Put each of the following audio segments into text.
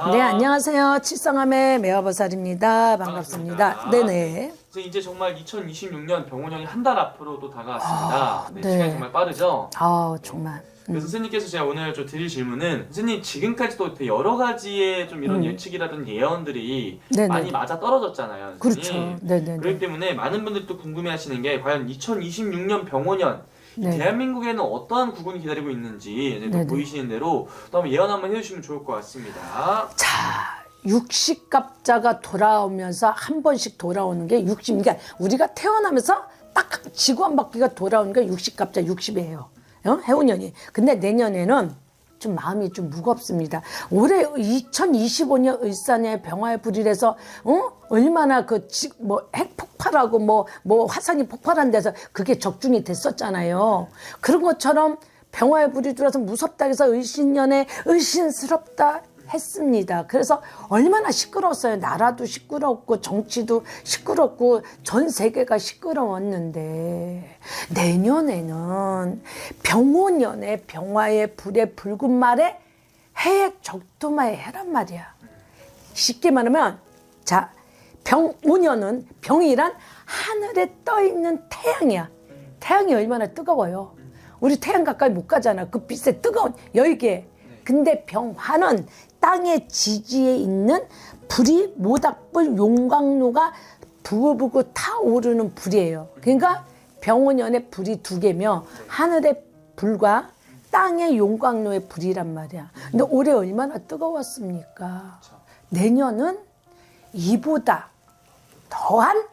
안녕하십니까. 네, 안녕하세요. 칠성함의 매화보살입니다. 반갑습니다. 네네. 이제 정말 2026년 병원형이 한 달 앞으로 또 다가왔습니다. 네, 네. 시간이 정말 빠르죠? 정말. 그래서 선생님께서 제가 오늘 좀 드릴 질문은, 선생님 지금까지도 되게 여러 가지의 좀 이런 예측이라든지 예언들이 네네. 많이 맞아 떨어졌잖아요. 그렇죠. 선생님. 네네네. 그렇기 때문에 많은 분들이 또 궁금해하시는 게, 과연 2026년 병원년 네. 대한민국에는 어떠한 구군이 기다리고 있는지 이제 또 네네. 보이시는 대로 또 한번 예언 한번 해주시면 좋을 것 같습니다. 자, 60갑자가 돌아오면서 한 번씩 돌아오는 게 60, 그러니까 우리가 태어나면서 딱 지구 한 바퀴가 돌아오는 게 60갑자 60이에요. 해운년이. 근데 내년에는 좀 마음이 좀 무겁습니다. 올해 2025년 을사년에 병화의 불일에서 얼마나 핵 폭발하고 뭐 화산이 폭발한 데서 그게 적중이 됐었잖아요. 그런 것처럼 병화의 불이 들어서 무섭다 해서 을신년에 을신스럽다 했습니다. 그래서 얼마나 시끄러웠어요. 나라도 시끄럽고 정치도 시끄럽고 전 세계가 시끄러웠는데, 내년에는 병오년에 병화의 불의 붉은 말에 해의 적토마의 해란 말이야. 쉽게 말하면, 자, 병오년은 병이란 하늘에 떠 있는 태양이야. 태양이 얼마나 뜨거워요. 우리 태양 가까이 못 가잖아. 그 빛의 뜨거운 열기에. 근데 병화는 땅의 지지에 있는 불이 모닥불 용광로가 부글부글 타오르는 불이에요. 그러니까 병오년의 불이 두 개며 하늘의 불과 땅의 용광로의 불이란 말이야. 근데 올해 얼마나 뜨거웠습니까? 내년은 이보다 더한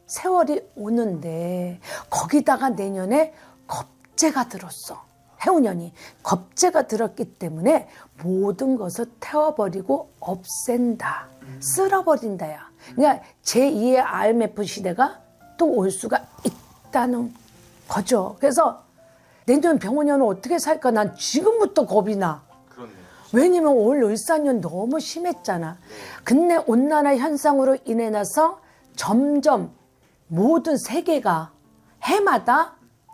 세월이 오는데, 거기다가 내년에 겁재가 들었어. 해운년이 겁재가 들었기 때문에 모든 것을 태워버리고 없앤다. 쓸어버린다야. 그러니까 제2의 IMF 시대가 또 올 수가 있다는 거죠. 그래서 내년 병원년은 어떻게 살까? 난 지금부터 겁이 나. 그렇네요. 왜냐면 올 을사년 너무 심했잖아. 근데 온난화 현상으로 인해 나서 점점 모든 세계가 해마다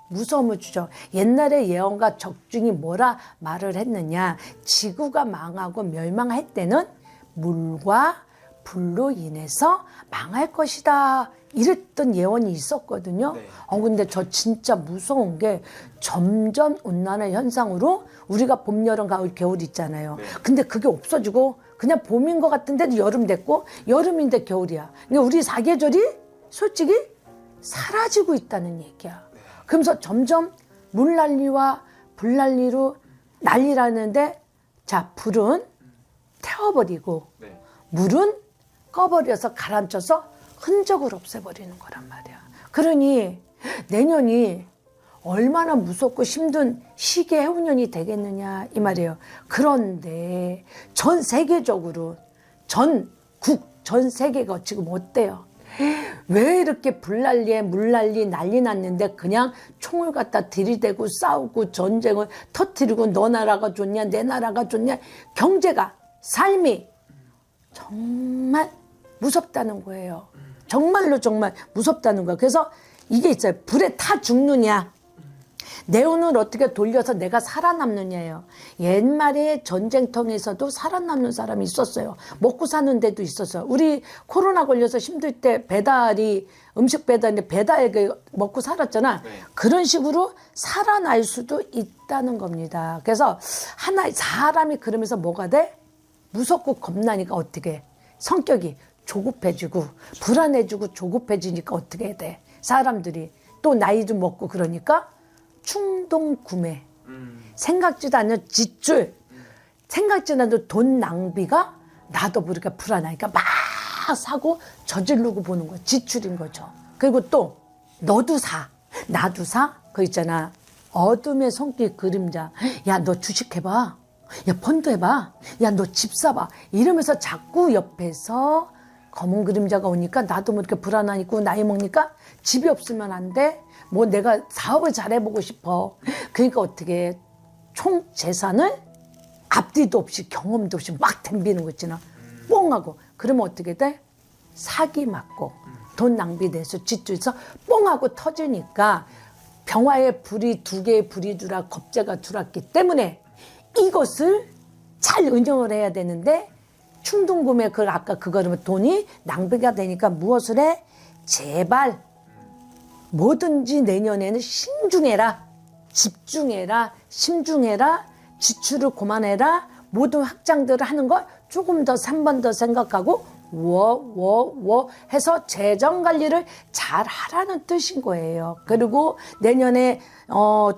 무서움을 주죠. 옛날에 예언가 적중이 뭐라 말을 했느냐. 지구가 망하고 멸망할 때는 물과 불로 인해서 망할 것이다. 이랬던 예언이 있었거든요. 네. 근데 저 진짜 무서운 게 점점 온난화 현상으로 우리가 봄, 여름, 가을, 겨울 있잖아요. 네. 근데 그게 없어지고 그냥 봄인 것 같은데도 여름 됐고 여름인데 겨울이야. 그러니까 우리 사계절이 솔직히 사라지고 있다는 얘기야. 그러면서 점점 물난리와 불난리로 난리라는데, 자, 불은 태워버리고 네. 물은 꺼버려서 가라앉혀서 흔적을 없애버리는 거란 말이야. 그러니 내년이 얼마나 무섭고 힘든 시기 해운년이 되겠느냐 이 말이에요. 그런데 전 세계적으로 전 세계가 지금 어때요? 왜 이렇게 불난리에 물난리 난리 났는데 그냥 총을 갖다 들이대고 싸우고 전쟁을 터뜨리고 너 나라가 좋냐 내 나라가 좋냐, 경제가 삶이 정말 무섭다는 거예요. 정말로 정말 무섭다는 거예요. 그래서 이게 있어요. 불에 타 죽느냐, 내운을 어떻게 돌려서 내가 살아남느냐예요. 옛말에 전쟁통에서도 살아남는 사람이 있었어요. 먹고 사는 데도 있었어요. 우리 코로나 걸려서 힘들 때 음식 배달인데 배달에 먹고 살았잖아. 네. 그런 식으로 살아날 수도 있다는 겁니다. 그래서 사람이 그러면서 뭐가 돼? 무섭고 겁나니까 어떻게 해? 성격이 조급해지고 불안해지고 조급해지니까 어떻게 돼? 사람들이 또 나이 좀 먹고 그러니까 충동 구매, 생각지도 않는 지출, 생각지도 않는 돈 낭비가 나도 모르게 불안하니까 막 사고 저지르고 보는 거야. 지출인 거죠. 그리고 또 너도 사, 나도 사. 그거 있잖아. 어둠의 손길 그림자. 야, 너 주식 해봐. 야, 펀드 해봐. 야, 너 집 사봐. 이러면서 자꾸 옆에서 검은 그림자가 오니까 나도 모르게 불안하니까 나이 먹으니까 집이 없으면 안 돼. 뭐 내가 사업을 잘해보고 싶어. 그러니까 어떻게 해? 총 재산을 앞뒤도 없이 경험도 없이 막 덤비는 거 있잖아. 뽕하고. 그러면 어떻게 돼? 사기 맞고 돈 낭비돼서 지출해서 뽕하고 터지니까 병화에 불이 두 개의 불이 들어와 겁재가 들어왔기 때문에 이것을 잘 운영을 해야 되는데 충동구매 그 아까 그거는 돈이 낭비가 되니까 무엇을 해? 제발 뭐든지 내년에는 신중해라, 집중해라, 심중해라, 지출을 그만해라, 모든 확장들을 하는 걸 조금 더 3번 더 생각하고 해서 재정 관리를 잘 하라는 뜻인 거예요. 그리고 내년에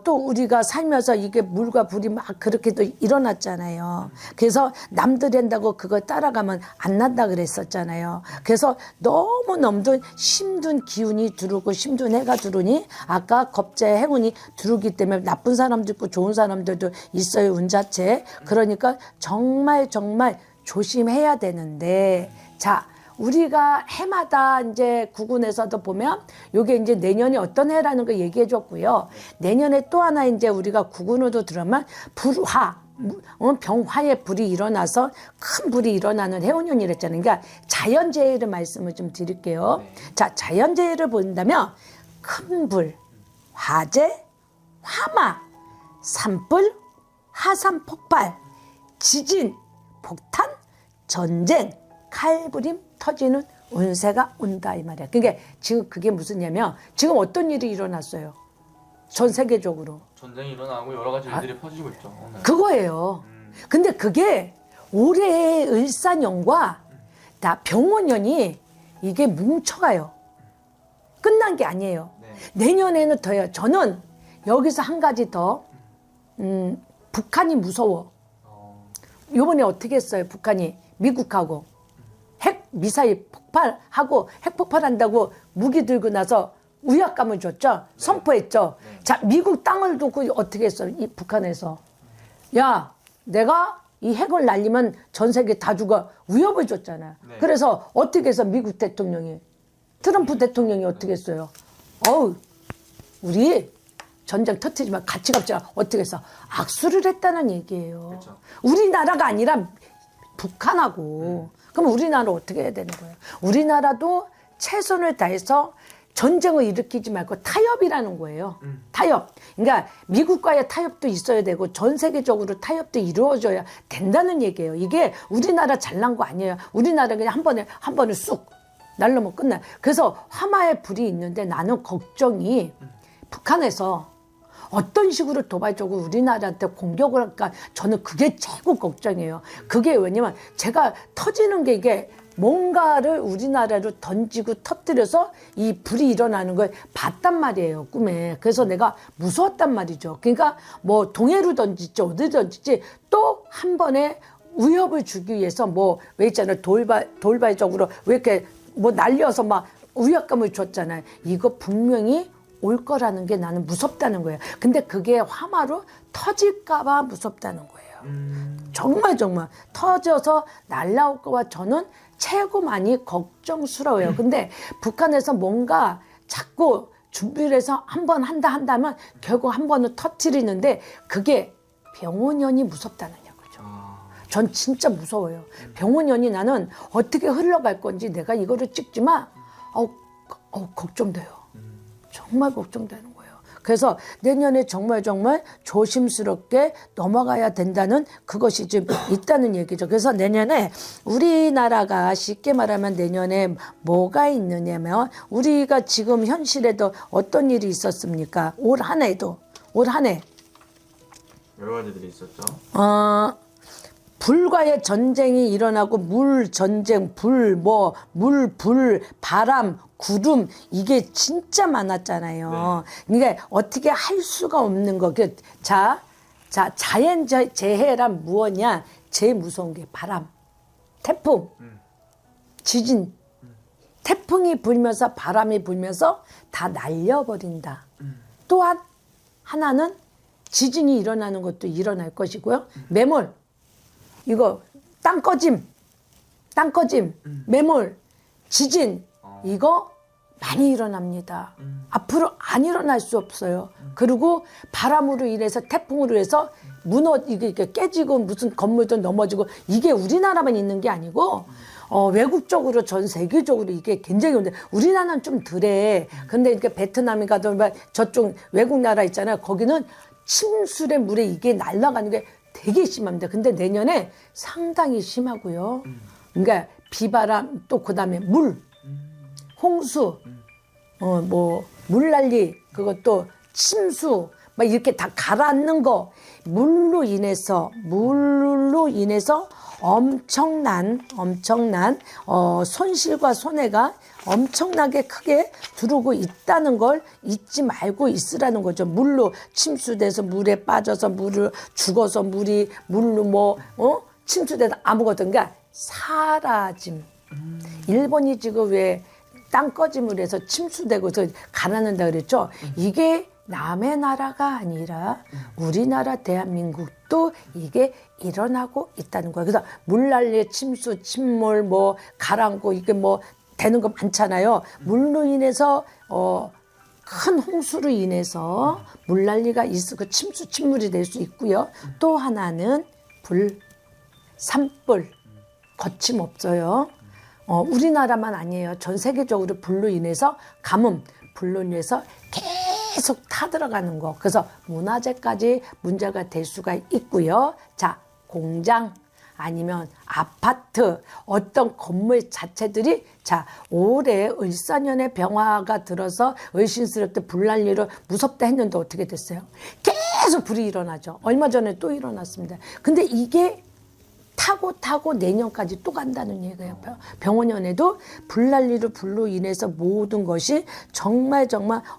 또 우리가 살면서 이게 물과 불이 막 그렇게 또 일어났잖아요. 그래서 남들이 한다고 그걸 따라가면 안 난다 그랬었잖아요. 그래서 너무너무 힘든 기운이 들어오고 힘든 해가 들어오니 아까 겁재 행운이 들어오기 때문에 나쁜 사람도 있고 좋은 사람들도 있어요. 운 자체. 그러니까 정말 조심해야 되는데, 자, 우리가 해마다 이제 구군에서도 보면 요게 이제 내년이 어떤 해라는 거 얘기해 줬고요. 내년에 또 하나 이제 우리가 구군으로 들어면 불화, 병화의 불이 일어나서 큰 불이 일어나는 해운년이랬잖아요. 그러니까 자연재해를 말씀을 좀 드릴게요. 자, 자연재해를 본다면 큰 불, 화재, 화마, 산불, 화산 폭발, 지진, 폭탄, 전쟁, 칼부림 터지는 운세가 온다 이 말이야. 그러니까 지금 그게 무슨냐면 지금 어떤 일이 일어났어요. 전 세계적으로. 전쟁이 일어나고 여러 가지 일들이 퍼지고 있죠. 오늘. 그거예요. 근데 그게 올해의 을사년과 다 병원년이 이게 뭉쳐가요. 끝난 게 아니에요. 네. 내년에는 더요. 저는 여기서 한 가지 더 북한이 무서워. 요번에 어떻게 했어요? 북한이 미국하고 핵 미사일 폭발하고 핵 폭발한다고 무기 들고 나서 위압감을 줬죠. 선포했죠. 자, 미국 땅을 두고 어떻게 했어요? 이 북한에서 야, 내가 이 핵을 날리면 전 세계 다 죽어 위협을 줬잖아요. 네. 그래서 어떻게 해서 미국 대통령이 트럼프 대통령이 어떻게 했어요? 어우, 우리 전쟁 터뜨리지만 같이 갑시다. 어떻게 해서 악수를 했다는 얘기예요. 그렇죠. 우리나라가 아니라 북한하고. 그럼 우리나라 어떻게 해야 되는 거예요? 우리나라도 최선을 다해서 전쟁을 일으키지 말고 타협이라는 거예요. 타협. 그러니까 미국과의 타협도 있어야 되고 전 세계적으로 타협도 이루어져야 된다는 얘기예요. 이게 우리나라 잘난 거 아니에요. 우리나라 그냥 한 번에 쑥 날르면 끝나. 그래서 화마의 불이 있는데 나는 걱정이 북한에서 어떤 식으로 도발적으로 우리나라한테 공격을 할까 저는 그게 최고 걱정이에요. 그게 왜냐면 제가 터지는 게 이게 뭔가를 우리나라로 던지고 터뜨려서 이 불이 일어나는 걸 봤단 말이에요, 꿈에. 그래서 내가 무서웠단 말이죠. 그러니까 뭐 동해로 던질지 어디 던질지 또 한 번에 위협을 주기 위해서 뭐 왜 있잖아요, 돌발적으로 왜 이렇게 뭐 날려서 막 위협감을 줬잖아요. 이거 분명히 올 거라는 게 나는 무섭다는 거예요. 근데 그게 화마로 터질까 봐 무섭다는 거예요. 정말 터져서 날라올 거와 저는 최고 많이 걱정스러워요. 근데 북한에서 뭔가 자꾸 준비를 해서 한 번 한다면 결국 한 번은 터뜨리는데 그게 병원년이 무섭다는 거죠. 전 진짜 무서워요. 병원년이 나는 어떻게 흘러갈 건지 내가 이거를 찍지만 걱정돼요. 정말 걱정되는 거예요. 그래서 내년에 정말 조심스럽게 넘어가야 된다는 그것이 좀 있다는 얘기죠. 그래서 내년에 우리나라가 쉽게 말하면 내년에 뭐가 있느냐면 우리가 지금 현실에도 어떤 일이 있었습니까? 올 한 해 여러 가지들이 있었죠. 불과의 전쟁이 일어나고 물 전쟁, 불, 바람, 구름 이게 진짜 많았잖아요. 그러니까 어떻게 할 수가 없는 거. 자, 자연 재해란 무엇이냐? 제일 무서운 게 바람, 태풍, 지진. 태풍이 불면서 바람이 불면서 다 날려버린다. 또한 하나는 지진이 일어나는 것도 일어날 것이고요. 매몰. 이거 땅 꺼짐, 매몰, 지진 이거 많이 일어납니다. 앞으로 안 일어날 수 없어요. 그리고 바람으로 인해서 태풍으로 해서 이게 깨지고 무슨 건물도 넘어지고 이게 우리나라만 있는 게 아니고 외국적으로 전 세계적으로 이게 굉장히 온데 우리나라는 좀 덜해. 근데 이렇게 베트남이 가든 저쪽 외국 나라 있잖아요. 거기는 침술의 물에 이게 날아가는 게 되게 심합니다. 근데 내년에 상당히 심하고요. 그러니까 비바람 또 그다음에 물, 홍수, 뭐 물난리 그것도 침수 막 이렇게 다 가라앉는 거 물로 인해서 엄청난 손실과 손해가 엄청나게 크게 들어오고 있다는 걸 잊지 말고 있으라는 거죠. 물로 침수돼서 물에 빠져서 물을 죽어서 물로 침수돼서 아무것도 그러니까 사라짐. 일본이 지금 왜 땅꺼짐을 해서 침수되고 가라앉는다 그랬죠. 이게 남의 나라가 아니라 우리나라 대한민국도 이게 일어나고 있다는 거예요. 그래서 물난리, 침수, 침몰, 뭐 가라앉고 이게 뭐 되는 거 많잖아요. 물로 인해서 큰 홍수로 인해서 물난리가 있고 침수, 침물이 될 수 있고요. 또 하나는 불, 산불, 거침없어요. 우리나라만 아니에요. 전 세계적으로 불로 인해서 가뭄, 불로 인해서 계속 타들어가는 거. 그래서 문화재까지 문제가 될 수가 있고요. 자, 공장 아니면 아파트 어떤 건물 자체들이 자 올해 을사년에 병화가 들어서 을신스럽게 불난리로 무섭다 했는데 어떻게 됐어요? 계속 불이 일어나죠. 얼마 전에 또 일어났습니다. 근데 이게 타고 내년까지 또 간다는 얘기예요. 병원연에도 불난리로 불로 인해서 모든 것이 정말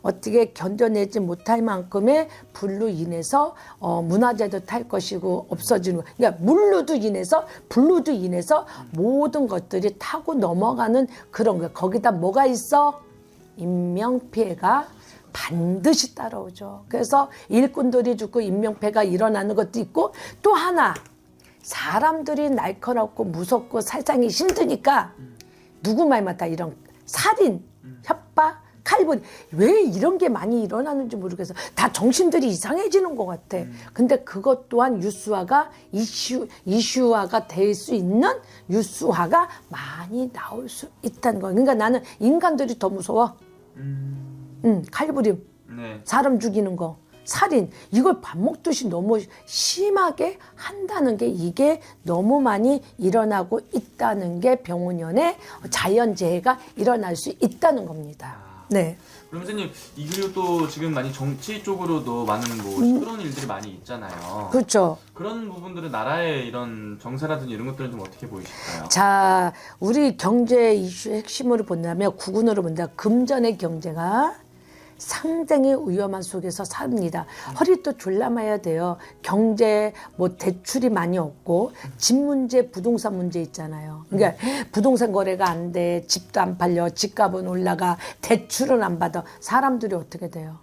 어떻게 견뎌내지 못할 만큼의 불로 인해서 문화재도 탈 것이고 없어지는 거. 그러니까 물로도 인해서 불로도 인해서 모든 것들이 타고 넘어가는 그런 거예요. 거기다 뭐가 있어? 인명피해가 반드시 따라오죠. 그래서 일꾼들이 죽고 인명피해가 일어나는 것도 있고 또 하나 사람들이 날카롭고 무섭고 살상이 힘드니까 누구 말만 다 이런 살인, 협박, 칼부림 왜 이런 게 많이 일어나는지 모르겠어. 다 정신들이 이상해지는 것 같아. 근데 그것 또한 뉴스화가 이슈화가 될 수 있는 뉴스화가 많이 나올 수 있다는 거야. 그러니까 나는 인간들이 더 무서워. 칼부림, 네. 사람 죽이는 거. 살인 이걸 밥 먹듯이 너무 심하게 한다는 게 이게 너무 많이 일어나고 있다는 게 병원연에 자연재해가 일어날 수 있다는 겁니다. 네. 그럼 선생님 그리고 또 지금 많이 정치 쪽으로도 많은 뭐 시끄러운 일들이 많이 있잖아요. 그렇죠. 그런 부분들은 나라의 이런 정세라든지 이런 것들은 좀 어떻게 보이실까요? 자, 우리 경제 이슈의 핵심으로 본다면 구군으로 본다. 금전의 경제가 상당히 위험한 속에서 삽니다. 허리도 졸라매야 돼요. 경제 뭐 대출이 많이 없고 집 문제, 부동산 문제 있잖아요. 그러니까 부동산 거래가 안 돼, 집도 안 팔려, 집값은 올라가, 대출은 안 받아. 사람들이 어떻게 돼요?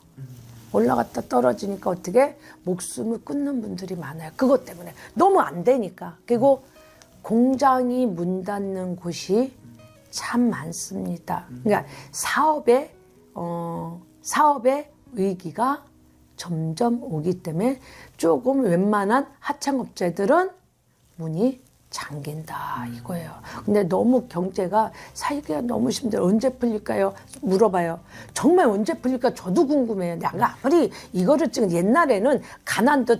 올라갔다 떨어지니까 어떻게 목숨을 끊는 분들이 많아요. 그것 때문에 너무 안 되니까. 그리고 공장이 문 닫는 곳이 참 많습니다. 그러니까 사업의 위기가 점점 오기 때문에 조금 웬만한 하청업체들은 문이 잠긴다 이거예요. 근데 너무 경제가 살기가 너무 힘들어요. 언제 풀릴까요? 물어봐요. 정말 언제 풀릴까 저도 궁금해요. 내가 아무리 이거를 지금 옛날에는 가난도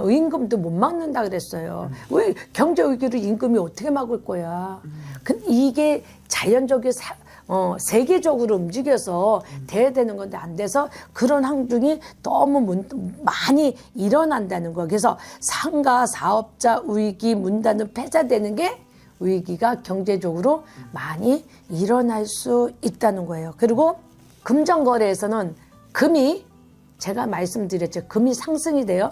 임금도 못 막는다 그랬어요. 왜 경제 위기를 임금이 어떻게 막을 거야? 근데 이게 자연적인 세계적으로 움직여서 돼야 되는 건데 안 돼서 그런 항중이 너무 많이 일어난다는 거. 그래서 상가, 사업자 위기, 문 닫는 폐쇄되는 게 위기가 경제적으로 많이 일어날 수 있다는 거예요. 그리고 금전거래에서는 금이 제가 말씀드렸죠. 금이 상승이 돼요.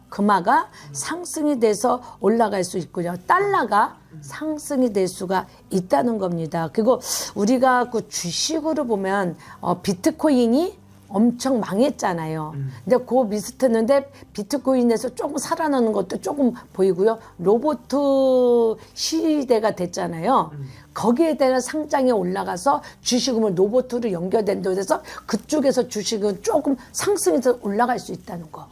금화가 상승이 돼서 올라갈 수 있고요. 달러가 상승이 될 수가 있다는 겁니다. 그리고 우리가 그 주식으로 보면 비트코인이 엄청 망했잖아요. 근데 그 비슷했는데 비트코인에서 조금 살아나는 것도 조금 보이고요. 로봇 시대가 됐잖아요. 거기에 대한 상장에 올라가서 주식은 로봇으로 연결된다고 해서 그쪽에서 주식은 조금 상승해서 올라갈 수 있다는 거.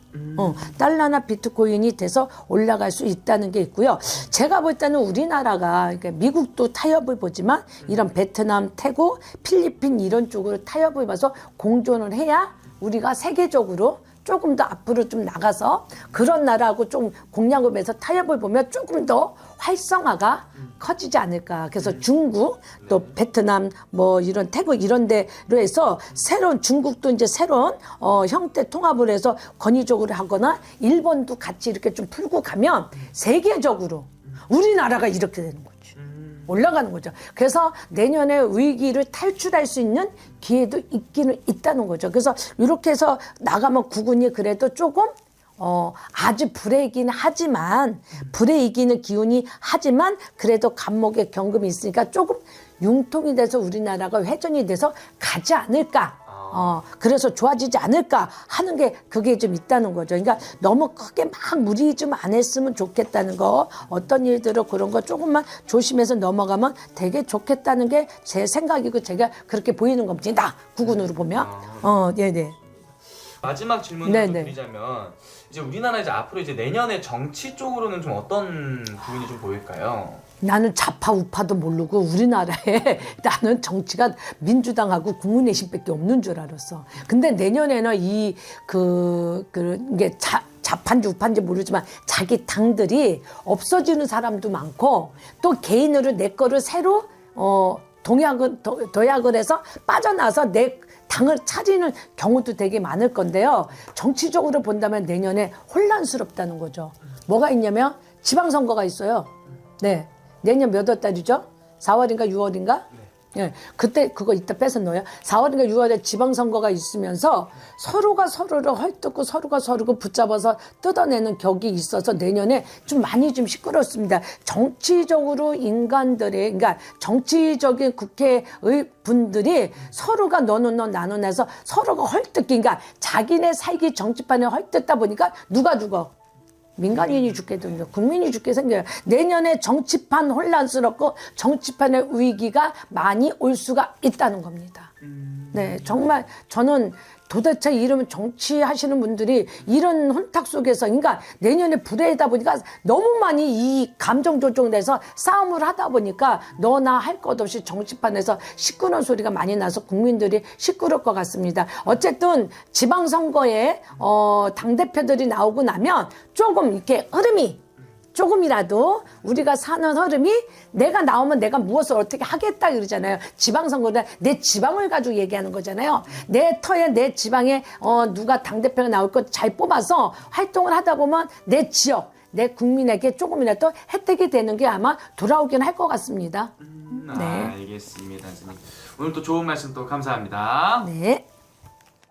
달러나 비트코인이 돼서 올라갈 수 있다는 게 있고요. 제가 볼 때는 우리나라가 그러니까 미국도 타협을 보지만 이런 베트남, 태국, 필리핀 이런 쪽으로 타협을 봐서 공존을 해야 우리가 세계적으로 조금 더 앞으로 좀 나가서 그런 나라하고 좀 공략을 해서 타협을 보면 조금 더 활성화가 커지지 않을까. 그래서 중국 또 베트남 뭐 이런 태국 이런 데로 해서 새로운 중국도 이제 새로운 형태 통합을 해서 권위적으로 하거나 일본도 같이 이렇게 좀 풀고 가면 세계적으로 우리나라가 이렇게 되는 거지. 올라가는 거죠. 그래서 내년에 위기를 탈출할 수 있는 기회도 있기는 있다는 거죠. 그래서 이렇게 해서 나가면 국군이 그래도 조금 아주 불행이긴 하지만 불행이기는 기운이 하지만 그래도 감목에 경금이 있으니까 조금 융통이 돼서 우리나라가 회전이 돼서 가지 않을까. 그래서 좋아지지 않을까 하는 게 그게 좀 있다는 거죠. 그러니까 너무 크게 막 무리 좀 안 했으면 좋겠다는 거, 어떤 일들을 그런 거 조금만 조심해서 넘어가면 되게 좋겠다는 게 제 생각이고 제가 그렇게 보이는 겁니다. 국군으로 보면. 네네. 마지막 질문을 네, 좀 네. 드리자면 이제 우리나라 이제 앞으로 이제 내년에 정치 쪽으로는 좀 어떤 부분이 좀 보일까요? 나는 좌파 우파도 모르고 우리나라에 나는 정치가 민주당하고 국민의힘밖에 없는 줄 알았어. 근데 내년에는 이게 좌파인지 우파인지 모르지만 자기 당들이 없어지는 사람도 많고 또 개인으로 내 거를 새로 도약을 해서 빠져나서 내 당을 차리는 경우도 되게 많을 건데요. 정치적으로 본다면 내년에 혼란스럽다는 거죠. 뭐가 있냐면 지방선거가 있어요. 네. 내년 몇 월 달이죠? 4월인가 6월인가? 네. 그때 그거 이따 뺏어 넣어요. 4월인가 6월에 지방선거가 있으면서 서로가 서로를 헐뜯고 서로가 서로를 붙잡아서 뜯어내는 격이 있어서 내년에 좀 많이 좀 시끄럽습니다. 정치적으로 인간들이, 그러니까 정치적인 국회의 분들이 서로가 너는 너 나는 해서 서로가 헐뜯기, 그러니까 자기네 살기 정치판에 헐뜯다 보니까 누가 죽어? 민간인이 죽게 되죠. 국민이 죽게 생겨요. 내년에 정치판 혼란스럽고 정치판의 위기가 많이 올 수가 있다는 겁니다. 네, 정말 저는 도대체 이러면 정치하시는 분들이 이런 혼탁 속에서, 그러니까 내년에 불해다 보니까 너무 많이 이 감정 조정돼서 싸움을 하다 보니까 너나 할 것 없이 정치판에서 시끄러운 소리가 많이 나서 국민들이 시끄러울 것 같습니다. 어쨌든 지방선거에 당대표들이 나오고 나면 조금 이렇게 흐름이 조금이라도 우리가 사는 흐름이 내가 나오면 내가 무엇을 어떻게 하겠다 그러잖아요. 지방선거는 내 지방을 가지고 얘기하는 거잖아요. 내 터에 내 지방에 누가 당대표가 나올 것 잘 뽑아서 활동을 하다 보면 내 지역, 내 국민에게 조금이라도 혜택이 되는 게 아마 돌아오긴 할 것 같습니다. 네. 알겠습니다, 선생님. 오늘 또 좋은 말씀 또 감사합니다. 네.